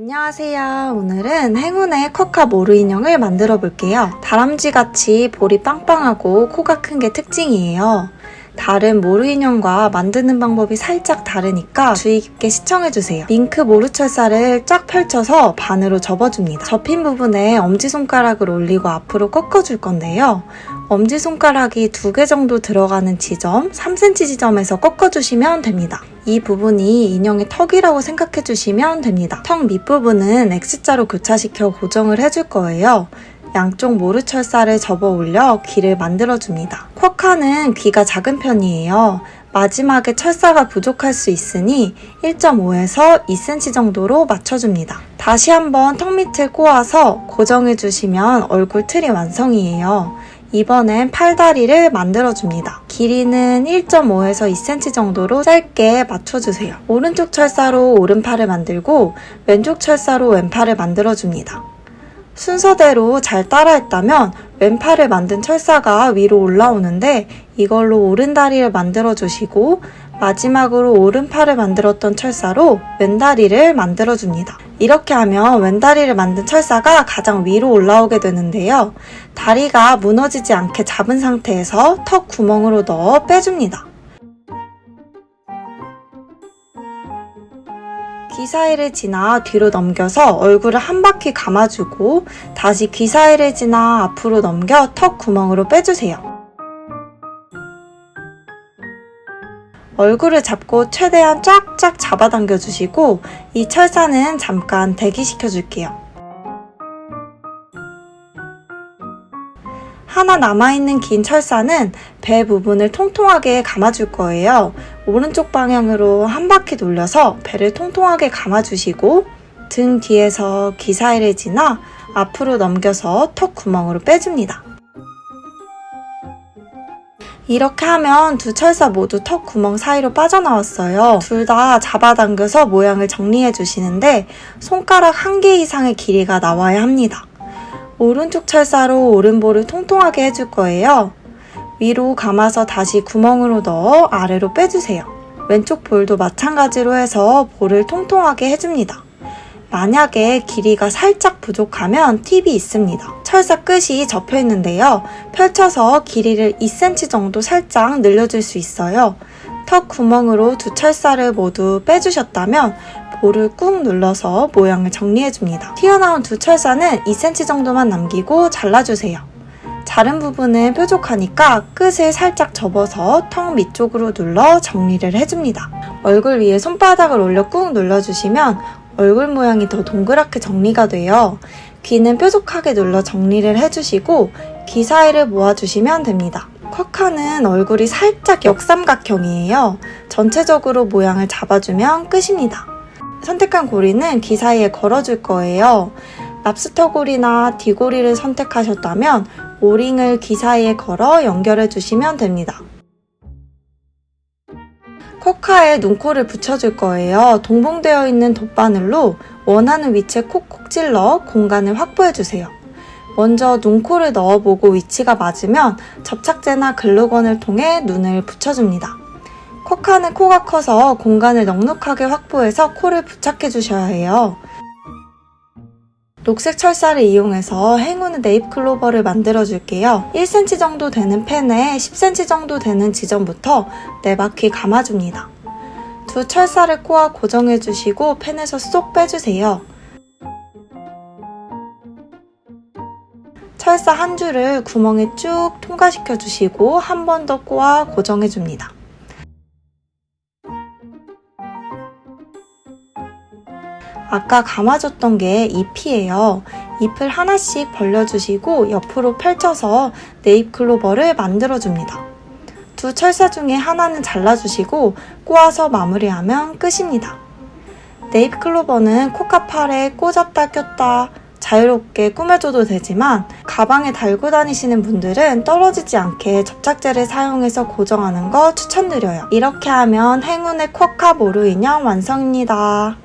안녕하세요. 오늘은 행운의 쿼카 모루 인형을 만들어 볼게요. 다람쥐같이 볼이 빵빵하고 코가 큰 게 특징이에요. 다른 모루 인형과 만드는 방법이 살짝 다르니까 주의 깊게 시청해주세요. 밍크 모루철사를 쫙 펼쳐서 반으로 접어줍니다. 접힌 부분에 엄지손가락을 올리고 앞으로 꺾어줄 건데요. 엄지손가락이 2개 정도 들어가는 지점, 3cm 지점에서 꺾어주시면 됩니다. 이 부분이 인형의 턱이라고 생각해주시면 됩니다. 턱 밑부분은 X자로 교차시켜 고정을 해줄 거예요. 양쪽 모루철사를 접어 올려 귀를 만들어줍니다. 쿼카는 귀가 작은 편이에요. 마지막에 철사가 부족할 수 있으니 1.5에서 2cm 정도로 맞춰줍니다. 다시 한번 턱 밑을 꼬아서 고정해주시면 얼굴 틀이 완성이에요. 이번엔 팔다리를 만들어줍니다. 길이는 1.5에서 2cm 정도로 짧게 맞춰주세요. 오른쪽 철사로 오른팔을 만들고 왼쪽 철사로 왼팔을 만들어줍니다. 순서대로 잘 따라했다면 왼팔을 만든 철사가 위로 올라오는데 이걸로 오른다리를 만들어주시고 마지막으로 오른팔을 만들었던 철사로 왼다리를 만들어줍니다. 이렇게 하면 왼다리를 만든 철사가 가장 위로 올라오게 되는데요. 다리가 무너지지 않게 잡은 상태에서 턱 구멍으로 넣어 빼줍니다. 귀 사이를 지나 뒤로 넘겨서 얼굴을 한 바퀴 감아주고 다시 귀 사이를 지나 앞으로 넘겨 턱 구멍으로 빼주세요. 얼굴을 잡고 최대한 쫙쫙 잡아당겨 주시고 이 철사는 잠깐 대기시켜 줄게요. 하나 남아있는 긴 철사는 배 부분을 통통하게 감아줄 거예요. 오른쪽 방향으로 한 바퀴 돌려서 배를 통통하게 감아주시고 등 뒤에서 귀 사이를 지나 앞으로 넘겨서 턱 구멍으로 빼줍니다. 이렇게 하면 두 철사 모두 턱 구멍 사이로 빠져나왔어요. 둘 다 잡아당겨서 모양을 정리해 주시는데 손가락 1개 이상의 길이가 나와야 합니다. 오른쪽 철사로 오른볼을 통통하게 해줄 거예요. 위로 감아서 다시 구멍으로 넣어 아래로 빼주세요. 왼쪽 볼도 마찬가지로 해서 볼을 통통하게 해줍니다. 만약에 길이가 살짝 부족하면 팁이 있습니다. 철사 끝이 접혀 있는데요. 펼쳐서 길이를 2cm 정도 살짝 늘려줄 수 있어요. 턱 구멍으로 두 철사를 모두 빼주셨다면 볼을 꾹 눌러서 모양을 정리해줍니다. 튀어나온 두 철사는 2cm 정도만 남기고 잘라주세요. 자른 부분은 뾰족하니까 끝을 살짝 접어서 턱 밑쪽으로 눌러 정리를 해줍니다. 얼굴 위에 손바닥을 올려 꾹 눌러주시면 얼굴 모양이 더 동그랗게 정리가 돼요. 귀는 뾰족하게 눌러 정리를 해주시고 귀 사이를 모아주시면 됩니다. 쿼카는 얼굴이 살짝 역삼각형이에요. 전체적으로 모양을 잡아주면 끝입니다. 선택한 고리는 귀 사이에 걸어줄 거예요. 랍스터 고리나 디고리를 선택하셨다면 오링을 귀 사이에 걸어 연결해 주시면 됩니다. 쿼카에 눈코를 붙여줄 거예요. 동봉되어 있는 돗바늘로 원하는 위치에 콕콕 찔러 공간을 확보해주세요. 먼저 눈코를 넣어보고 위치가 맞으면 접착제나 글루건을 통해 눈을 붙여줍니다. 쿼카는 코가 커서 공간을 넉넉하게 확보해서 코를 부착해주셔야 해요. 녹색 철사를 이용해서 행운의 네잎클로버를 만들어줄게요. 1cm 정도 되는 펜에 10cm 정도 되는 지점부터 4바퀴 감아줍니다. 두 철사를 꼬아 고정해주시고 펜에서 쏙 빼주세요. 철사 한 줄을 구멍에 쭉 통과시켜주시고 한 번 더 꼬아 고정해줍니다. 아까 감아줬던 게 잎이에요. 잎을 하나씩 벌려주시고 옆으로 펼쳐서 네잎클로버를 만들어줍니다. 두 철사 중에 하나는 잘라주시고 꼬아서 마무리하면 끝입니다. 네잎클로버는 쿼카팔에 꽂았다 꼈다 자유롭게 꾸며줘도 되지만 가방에 달고 다니시는 분들은 떨어지지 않게 접착제를 사용해서 고정하는 거 추천드려요. 이렇게 하면 행운의 쿼카 모루 인형 완성입니다.